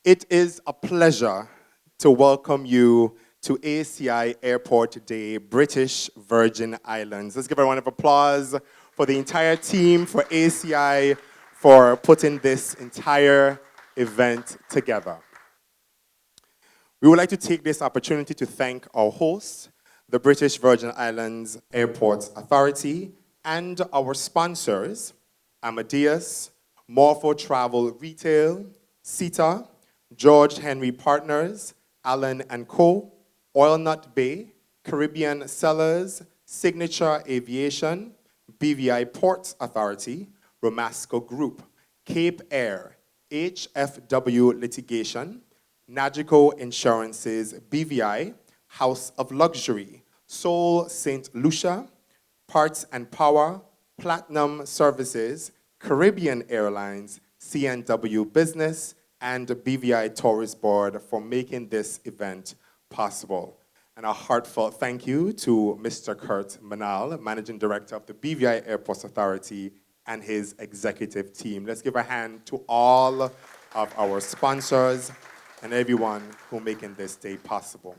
It is a pleasure to welcome you to ACI Airport Day, British Virgin Islands. Let's give a round of applause for the entire team, for ACI, for putting this entire event together. We would like to take this opportunity to thank our hosts, the British Virgin Islands Airports Authority, and our sponsors, Amadeus, Morpho Travel Retail, CETA, George Henry Partners, Allen & Co., Oil Nut Bay, Caribbean Sellers, Signature Aviation, BVI Ports Authority, Romasco Group, Cape Air, HFW Litigation, Nagico Insurances, BVI, House of Luxury, Seoul St. Lucia, Parts and Power, Platinum Services, Caribbean Airlines, CNW Business, and the BVI Tourist Board for making this event possible. And a heartfelt thank you to Mr. Kurt Manal, Managing Director of the BVI Airports Authority, and his executive team. Let's give a hand to all of our sponsors and everyone who making this day possible.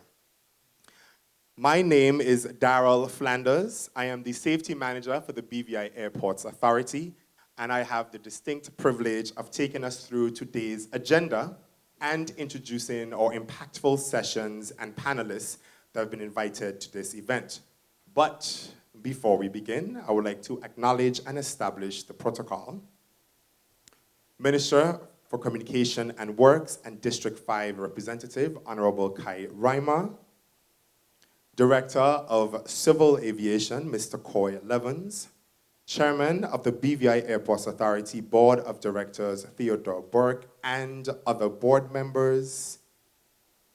My name is Darrell Flanders. I am the Safety Manager for the BVI Airports Authority, and I have the distinct privilege of taking us through today's agenda and introducing our impactful sessions and panelists that have been invited to this event. But before we begin, I would like to acknowledge and establish the protocol. Minister for Communication and Works and District 5 Representative, Honorable Kai Reimer. Director of Civil Aviation, Mr. Coy Levens. Chairman of the BVI Airports Authority Board of Directors, Theodore Burke, and other board members.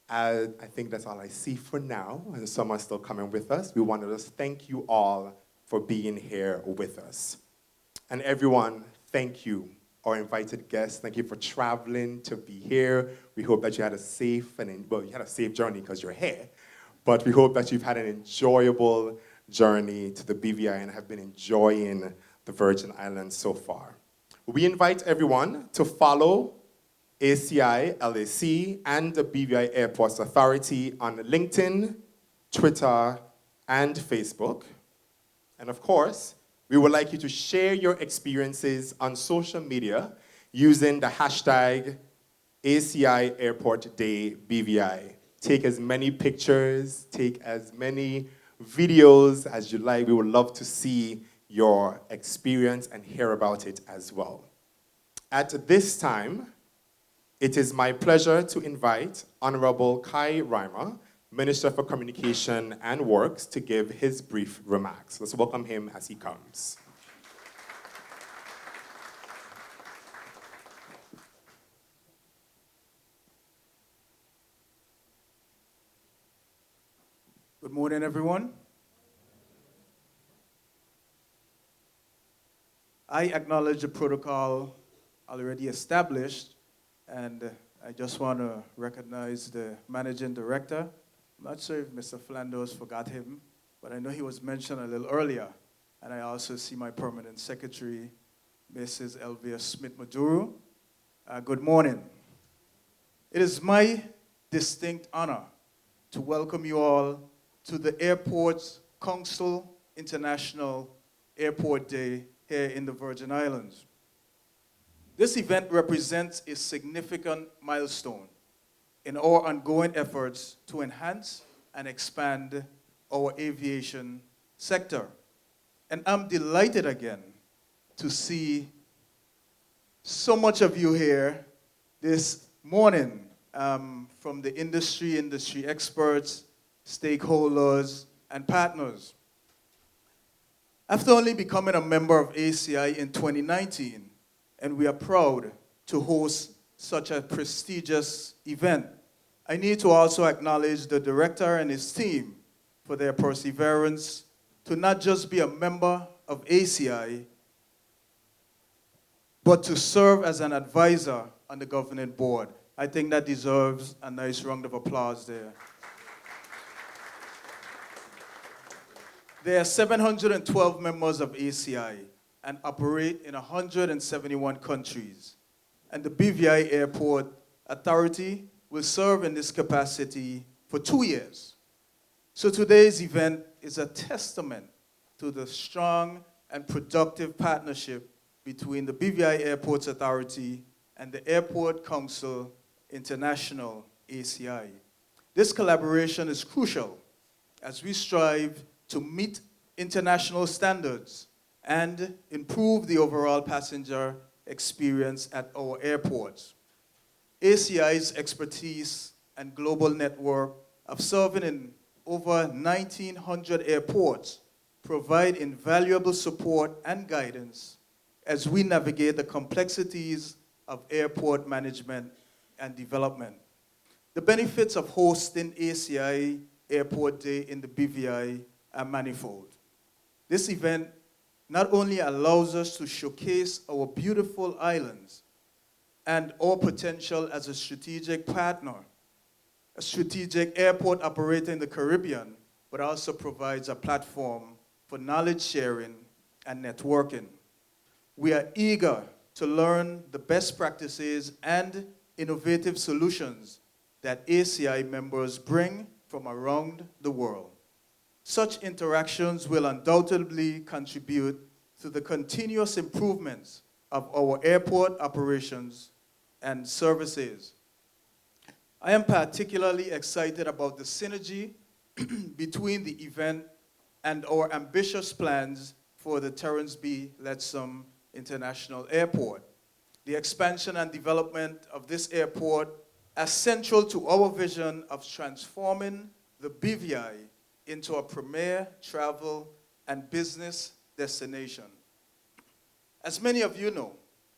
I think that's all I see for now, and some are still coming with us. We want to just thank you all for being here with us. And everyone, thank you. Our invited guests, thank you for traveling to be here. We hope that you had a safe you had a safe journey because you're here, but we hope that you've had an enjoyable journey to the BVI and have been enjoying the Virgin Islands so far. We invite everyone to follow ACI, LAC, and the BVI Airports Authority on LinkedIn, Twitter, and Facebook. And of course, we would like you to share your experiences on social media using the hashtag ACI Airport Day BVI. Take as many pictures, take as many videos as you like. We would love to see your experience and hear about it as well. At this time, it is my pleasure to invite Honorable Kai Reimer, Minister for Communication and Works, to give his brief remarks. Let's welcome him as he comes. Good morning, everyone. I acknowledge the protocol already established, and I just want to recognize the Managing Director. I'm not sure if Mr. Flanders forgot him, but I know he was mentioned a little earlier. And I also see my Permanent Secretary, Mrs. Elvia Smith-Maduro. Good morning. It is my distinct honor to welcome you all to the Airports Council International Airport Day here in the Virgin Islands. This event represents a significant milestone in our ongoing efforts to enhance and expand our aviation sector. And I'm delighted again to see so much of you here this morning from the industry experts, stakeholders, and partners. After only becoming a member of ACI in 2019, and we are proud to host such a prestigious event, I need to also acknowledge the director and his team for their perseverance to not just be a member of ACI, but to serve as an advisor on the governing board. I think that deserves a nice round of applause there. There are 712 members of ACI and operate in 171 countries. And the BVI Airport Authority will serve in this capacity for 2 years. So today's event is a testament to the strong and productive partnership between the BVI Airports Authority and the Airport Council International, ACI. This collaboration is crucial as we strive to meet international standards and improve the overall passenger experience at our airports. ACI's expertise and global network of serving in over 1,900 airports provide invaluable support and guidance as we navigate the complexities of airport management and development. The benefits of hosting ACI Airport Day in the BVI are manifold. This event not only allows us to showcase our beautiful islands and our potential as a strategic partner, a strategic airport operator in the Caribbean, but also provides a platform for knowledge sharing and networking. We are eager to learn the best practices and innovative solutions that ACI members bring from around the world. Such interactions will undoubtedly contribute to the continuous improvements of our airport operations and services. I am particularly excited about the synergy between the event and our ambitious plans for the Terence B. Lettsome International Airport. The expansion and development of this airport are central to our vision of transforming the BVI into a premier travel and business destination. As many of you know,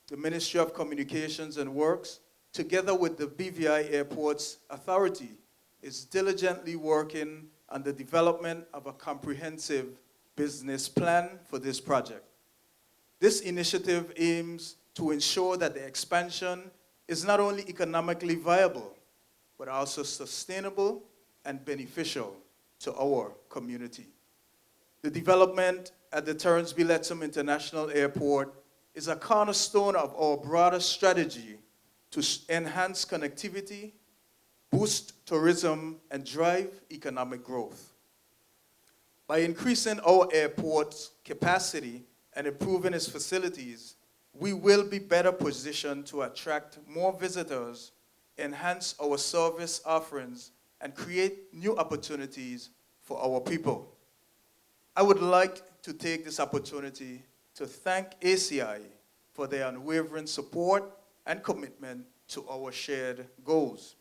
the Ministry of Communications and Works, together with the BVI Airports Authority, is diligently working on the development of a comprehensive business plan for this project. This initiative aims to ensure that the expansion is not only economically viable, but also sustainable and beneficial to our community. The development at the Terence B. Lettsome International Airport is a cornerstone of our broader strategy to enhance connectivity, boost tourism, and drive economic growth. By increasing our airport's capacity and improving its facilities, we will be better positioned to attract more visitors, enhance our service offerings, and create new opportunities for our people. I would like to take this opportunity to thank ACI for their unwavering support and commitment to our shared goals.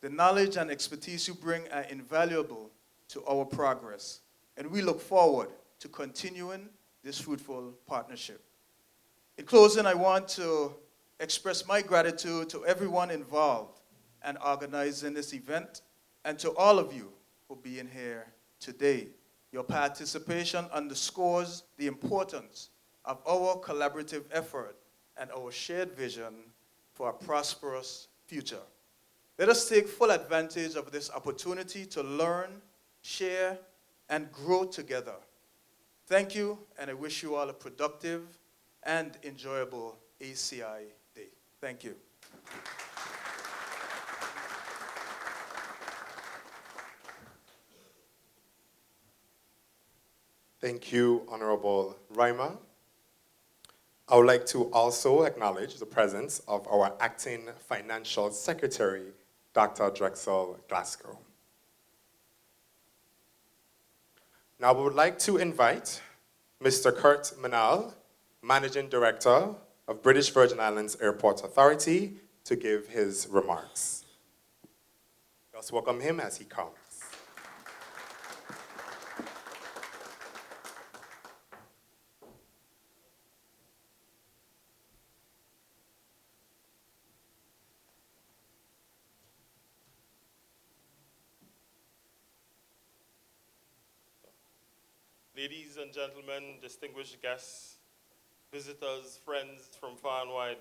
The knowledge and expertise you bring are invaluable to our progress, and we look forward to continuing this fruitful partnership. In closing, I want to express my gratitude to everyone involved in organizing this event and to all of you for being here today. Your participation underscores the importance of our collaborative effort and our shared vision for a prosperous future. Let us take full advantage of this opportunity to learn, share, and grow together. Thank you, and I wish you all a productive and enjoyable ACI Day. Thank you. Thank you, Honorable Reimer. I would like to also acknowledge the presence of our Acting Financial Secretary, Dr. Drexel Glasgow. Now we would like to invite Mr. Kurt Manal, Managing Director of British Virgin Islands Airport Authority, to give his remarks. Let's welcome him as he comes. Ladies and gentlemen, distinguished guests, visitors, friends from far and wide,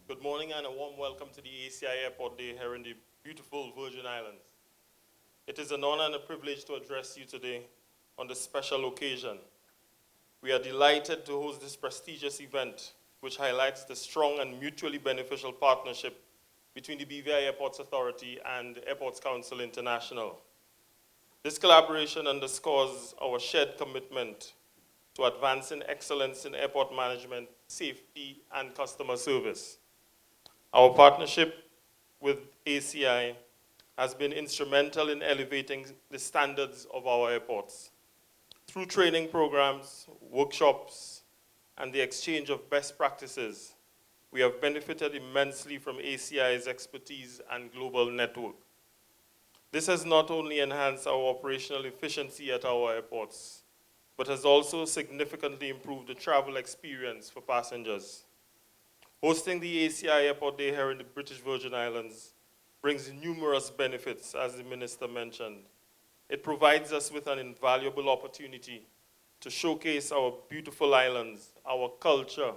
Good morning and a warm welcome to the ACI Airport Day here in the beautiful Virgin Islands. It is an honor and a privilege to address you today on this special occasion. We are delighted to host this prestigious event, which highlights the strong and mutually beneficial partnership between the BVI Airports Authority and Airports Council International. This collaboration underscores our shared commitment to advancing excellence in airport management, safety, and customer service. Our partnership with ACI has been instrumental in elevating the standards of our airports. Through training programs, workshops, and the exchange of best practices, we have benefited immensely from ACI's expertise and global network. This has not only enhanced our operational efficiency at our airports, but has also significantly improved the travel experience for passengers. Hosting the ACI Airport Day here in the British Virgin Islands brings numerous benefits, as the Minister mentioned. It provides us with an invaluable opportunity to showcase our beautiful islands, our culture,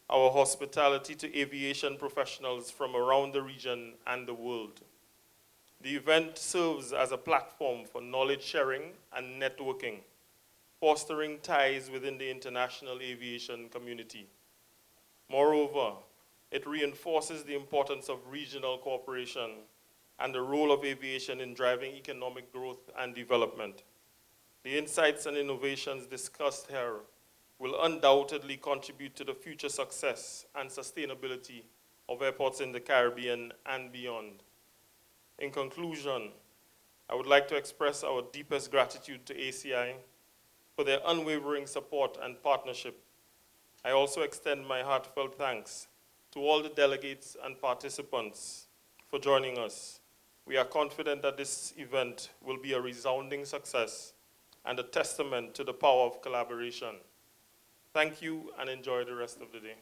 our hospitality to aviation professionals from around the region and the world. The event serves as a platform for knowledge sharing and networking, fostering ties within the international aviation community. Moreover, it reinforces the importance of regional cooperation and the role of aviation in driving economic growth and development. The insights and innovations discussed here will undoubtedly contribute to the future success and sustainability of airports in the Caribbean and beyond. In conclusion, I would like to express our deepest gratitude to ACI for their unwavering support and partnership. I also extend my heartfelt thanks to all the delegates and participants for joining us. We are confident that this event will be a resounding success and a testament to the power of collaboration. Thank you and enjoy the rest of the day.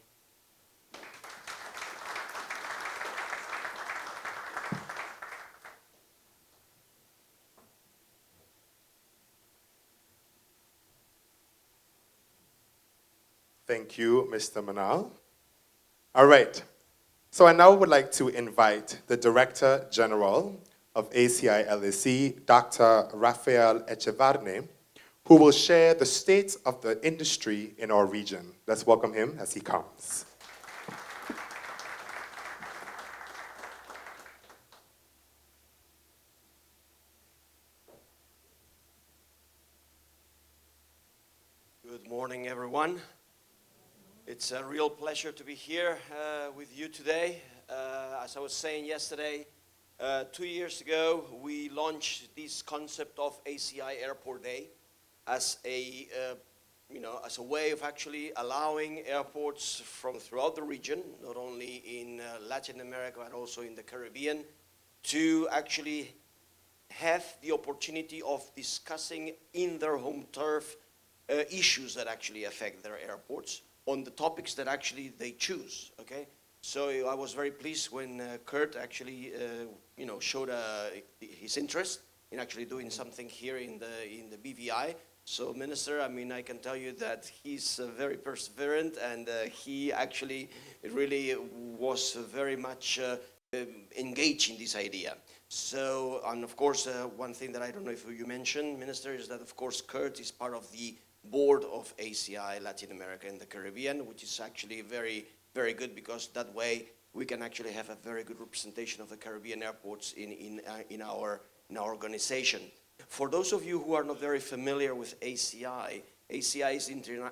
Thank you, Mr. Manal. All right. So I now would like to invite the Director General of ACI LAC, Dr. Rafael Echevarne, who will share the state of the industry in our region. Let's welcome him as he comes. Good morning, everyone. It's a real pleasure to be here with you today. As I was saying yesterday, 2 years ago, we launched this concept of ACI Airport Day as a way of actually allowing airports from throughout the region, not only in Latin America but also in the Caribbean, to actually have the opportunity of discussing in their home turf issues that actually affect their airports on the topics that actually they choose, okay? So I was very pleased when Kurt actually, showed his interest in actually doing something here in the BVI. So, Minister, I mean, I can tell you that he's very perseverant, and he actually really was very much engaged in this idea. So, and of course, one thing that I don't know if you mentioned, Minister, is that of course Kurt is part of the board of ACI Latin America and the Caribbean, which is actually very, very good, because that way we can actually have a very good representation of the Caribbean airports in our organization. For those of you who are not very familiar with ACI, ACI is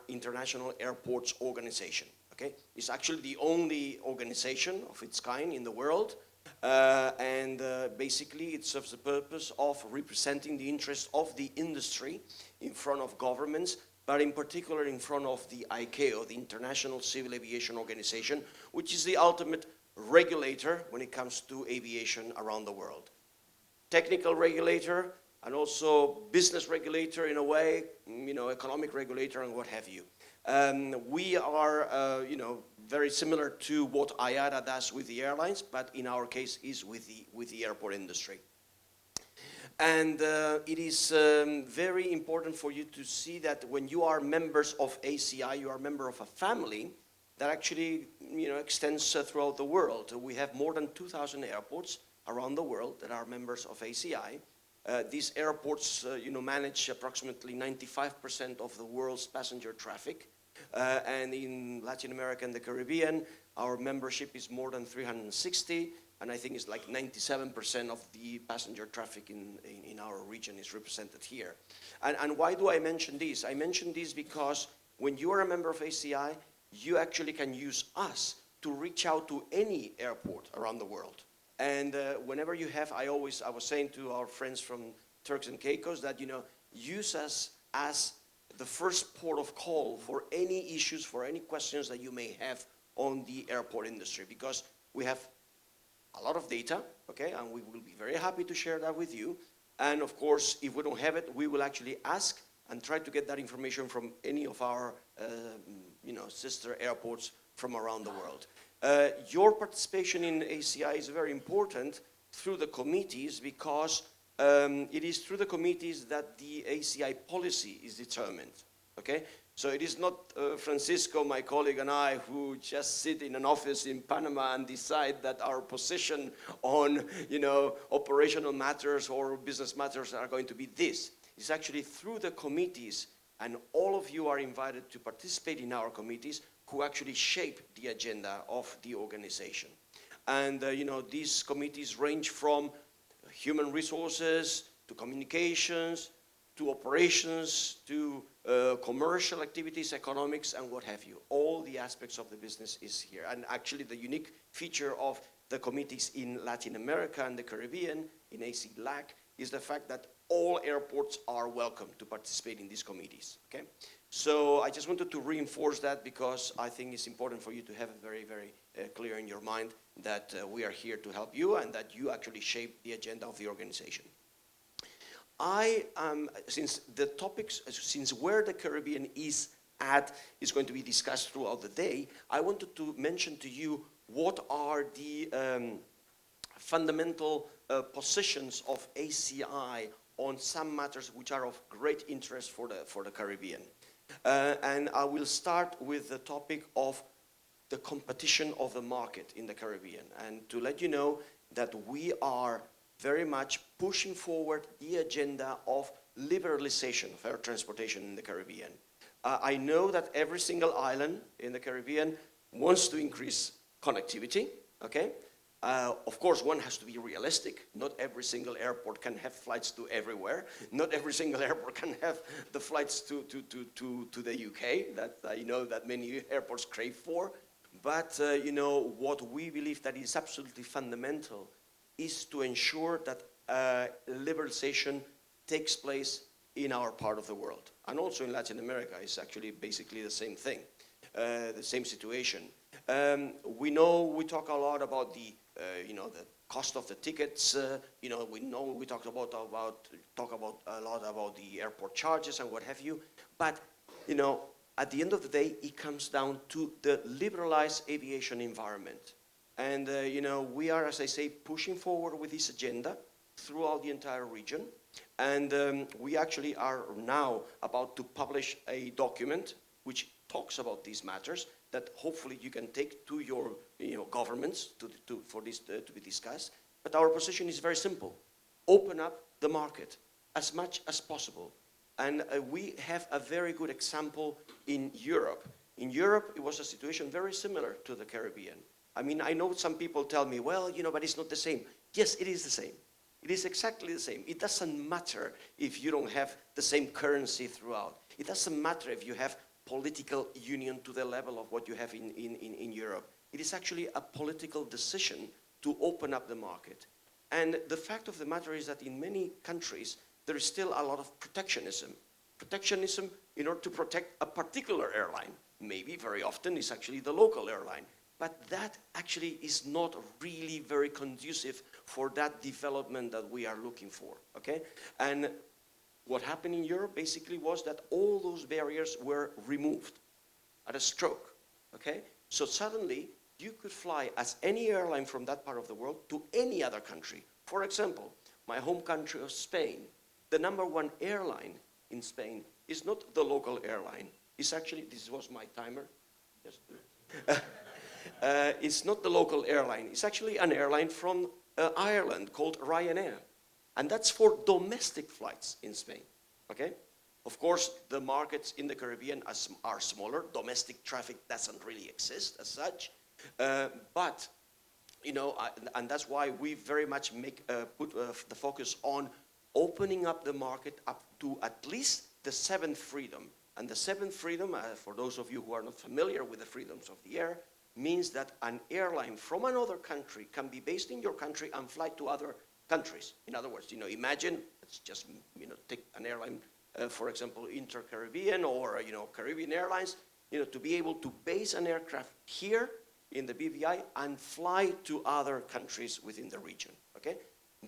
International Airports Organization. Okay, it's actually the only organization of its kind in the world, and basically it serves the purpose of representing the interests of the industry in front of governments, but in particular in front of the ICAO, the International Civil Aviation Organization, which is the ultimate regulator when it comes to aviation around the world. Technical regulator, and also business regulator in a way, economic regulator and what have you. We are, very similar to what IATA does with the airlines, but in our case is with the airport industry. And it is very important for you to see that when you are members of ACI, you are a member of a family that actually extends throughout the world. We have more than 2,000 airports around the world that are members of ACI. These airports manage approximately 95% of the world's passenger traffic. And in Latin America and the Caribbean, our membership is more than 360, and I think it's like 97% of the passenger traffic in our region is represented here. And why do I mention this? I mention this because when you are a member of ACI, you actually can use us to reach out to any airport around the world. And whenever you have, I was saying to our friends from Turks and Caicos that, use us as the first port of call for any issues, for any questions that you may have on the airport industry, because we have a lot of data, okay, and we will be very happy to share that with you. And of course, if we don't have it, we will actually ask and try to get that information from any of our, sister airports from around the world. Your participation in ACI is very important through the committees, because it is through the committees that the ACI policy is determined, okay? So it is not Francisco, my colleague, and I who just sit in an office in Panama and decide that our position on, operational matters or business matters are going to be this. It's actually through the committees, and all of you are invited to participate in our committees, who actually shape the agenda of the organization. And, these committees range from human resources, to communications, to operations, to commercial activities, economics, and what have you. All the aspects of the business is here. And actually the unique feature of the committees in Latin America and the Caribbean, in AC-LAC, is the fact that all airports are welcome to participate in these committees, okay? So I just wanted to reinforce that, because I think it's important for you to have it very, very clear in your mind that we are here to help you, and that you actually shape the agenda of the organization. Since where the Caribbean is at is going to be discussed throughout the day, I wanted to mention to you what are the fundamental positions of ACI on some matters which are of great interest for the Caribbean. And I will start with the topic of the competition of the market in the Caribbean, and to let you know that we are very much pushing forward the agenda of liberalization of air transportation in the Caribbean. I know that every single island in the Caribbean wants to increase connectivity, okay? Of course, one has to be realistic. Not every single airport can have flights to everywhere. Not every single airport can have the flights to the UK that I know that many airports crave for. But, what we believe that is absolutely fundamental is to ensure that liberalization takes place in our part of the world. And also in Latin America, it's actually basically the same thing, the same situation. We talk a lot about the cost of the tickets. We talk about a lot about the airport charges and what have you. But at the end of the day, it comes down to the liberalized aviation environment. And we are, as I say, pushing forward with this agenda throughout the entire region. And we actually are now about to publish a document which talks about these matters that hopefully you can take to your governments for this to be discussed. But our position is very simple. Open up the market as much as possible. And we have a very good example in Europe. In Europe, it was a situation very similar to the Caribbean. I mean, I know some people tell me, well, but it's not the same. Yes, it is the same. It is exactly the same. It doesn't matter if you don't have the same currency throughout. It doesn't matter if you have political union to the level of what you have in Europe. It is actually a political decision to open up the market. And the fact of the matter is that in many countries, there is still a lot of protectionism. Protectionism in order to protect a particular airline. Maybe very often it's actually the local airline. But that actually is not really very conducive for that development that we are looking for, okay? And what happened in Europe basically was that all those barriers were removed at a stroke, okay? So suddenly, you could fly as any airline from that part of the world to any other country. For example, my home country of Spain, the #1 airline in Spain is not the local airline. It's actually, this was my timer. Yes. It's not the local airline. It's actually an airline from Ireland called Ryanair. And that's for domestic flights in Spain, okay? Of course, the markets in the Caribbean are smaller. Domestic traffic doesn't really exist as such. But, you know, and that's why we very much put the focus on opening up the market up to at least the seventh freedom. And the seventh freedom, for those of you who are not familiar with the freedoms of the air, means that an airline from another country can be based in your country and fly to other countries. In other words, you know, imagine, let's just, you know, take an airline, for example, Inter-Caribbean or, you know, Caribbean Airlines, you know, to be able to base an aircraft here in the BVI and fly to other countries within the region, okay?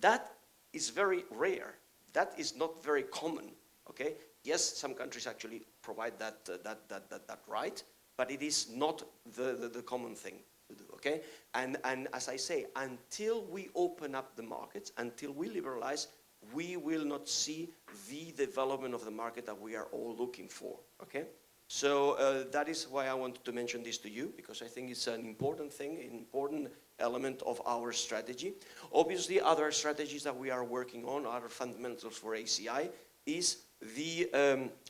That is very rare. That is not very common, okay? Yes, some countries actually provide that right, but it is not the common thing to do, okay? And as I say, until we open up the markets, until we liberalize, we will not see the development of the market that we are all looking for, okay? So that is why I wanted to mention this to you, because I think it's an important thing, an important element of our strategy. Obviously, other strategies that we are working on, other fundamentals for ACI, is the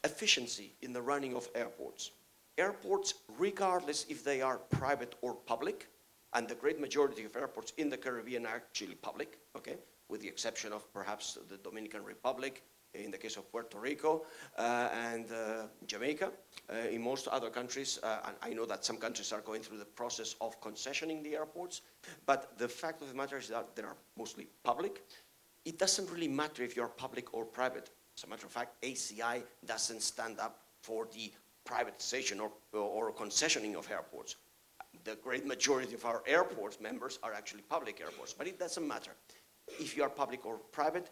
efficiency in the running of airports. Airports, regardless if they are private or public, and the great majority of airports in the Caribbean are actually public, okay, with the exception of perhaps the Dominican Republic, in the case of Puerto Rico and Jamaica. In most other countries, and I know that some countries are going through the process of concessioning the airports, but the fact of the matter is that they are mostly public. It doesn't really matter if you're public or private. As a matter of fact, ACI doesn't stand up for the privatization or concessioning of airports. The great majority of our airports members are actually public airports, but it doesn't matter. If you are public or private,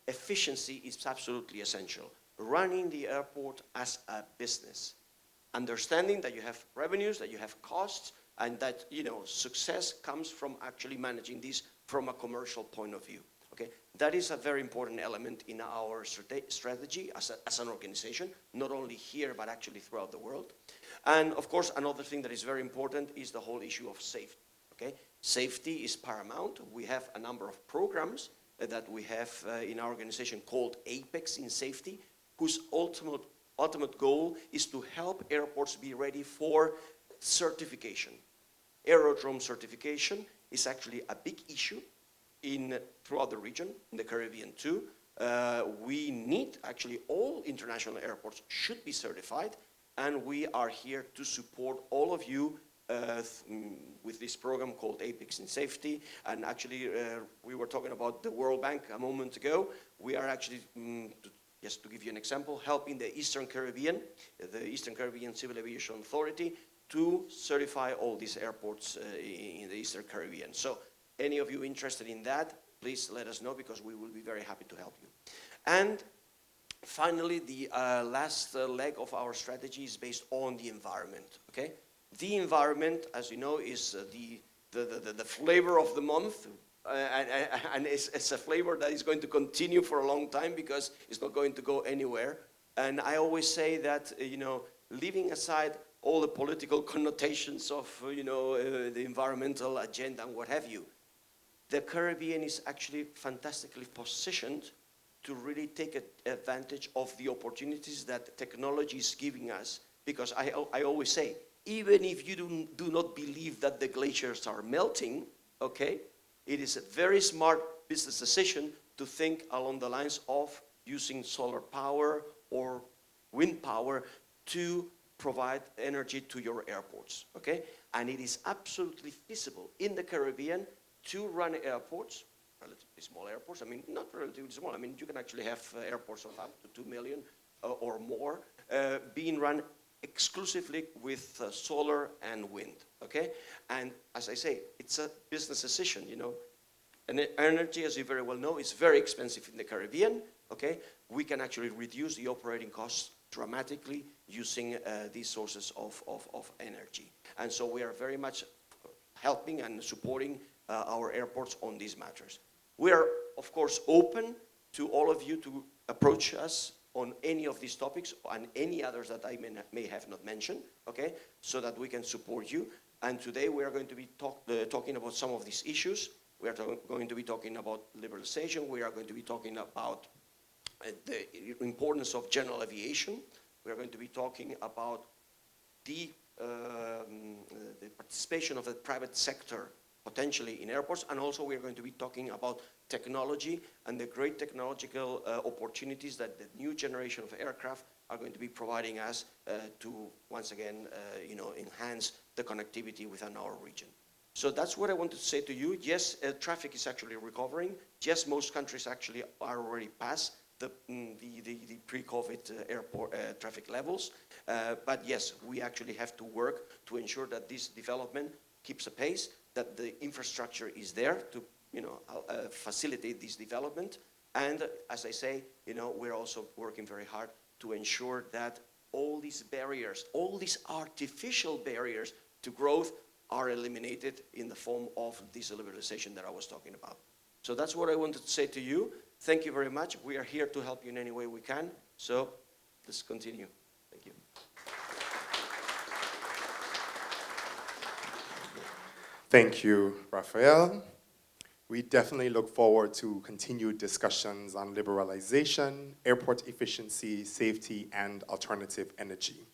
efficiency is absolutely essential. Running the airport as a business. Understanding that you have revenues, that you have costs, and that, you know, success comes from actually managing this from a commercial point of view. Okay? That is a very important element in our strategy as an organization, not only here, but actually throughout the world. And of course, another thing that is very important is the whole issue of safety. Okay? Safety is paramount. We have a number of programs that we have in our organization called Apex in Safety, whose ultimate goal is to help airports be ready for certification. Aerodrome certification is actually a big issue throughout the region, in the Caribbean too. We need, actually all international airports should be certified, and we are here to support all of you with this program called Apex in Safety. And actually, we were talking about the World Bank a moment ago. We are actually, just to give you an example, helping the Eastern Caribbean Civil Aviation Authority to certify all these airports in the Eastern Caribbean. So any of you interested in that, please let us know, because we will be very happy to help you. And finally, the last leg of our strategy is based on the environment, okay? The environment, as you know, is the flavor of the month, and it's a flavor that is going to continue for a long time, because it's not going to go anywhere. And I always say that, you know, leaving aside all the political connotations of, you know, the environmental agenda and what have you, the Caribbean is actually fantastically positioned to really take advantage of the opportunities that technology is giving us. Because I always say, even if you do not believe that the glaciers are melting, okay, it is a very smart business decision to think along the lines of using solar power or wind power to provide energy to your airports, okay? And it is absolutely feasible in the Caribbean to run airports, relatively small airports. I mean, not relatively small. I mean, you can actually have airports of up to 2 million or more being run exclusively with solar and wind, okay? And as I say, it's a business decision, you know. And energy, as you very well know, is very expensive in the Caribbean, okay? We can actually reduce the operating costs dramatically using these sources of energy. And so we are very much helping and supporting our airports on these matters. We are, of course, open to all of you to approach us on any of these topics and any others that I may have not mentioned, okay, so that we can support you. And today we are going to be talking about some of these issues. We are going to be talking about liberalization. We are going to be talking about the importance of general aviation. We are going to be talking about the participation of the private sector potentially in airports, and also we are going to be talking about technology and the great technological opportunities that the new generation of aircraft are going to be providing us to once again enhance the connectivity within our region. So that's what I wanted to say to you. Yes, traffic is actually recovering. Yes, most countries actually are already past the pre-COVID airport traffic levels. But yes, we actually have to work to ensure that this development keeps a pace, that the infrastructure is there to facilitate this development. And as I say, we're also working very hard to ensure that all these barriers, all these artificial barriers to growth are eliminated in the form of this liberalization that I was talking about. So that's what I wanted to say to you. Thank you very much. We are here to help you in any way we can. So let's continue. Thank you. Thank you, Rafael. We definitely look forward to continued discussions on liberalization, airport efficiency, safety, and alternative energy.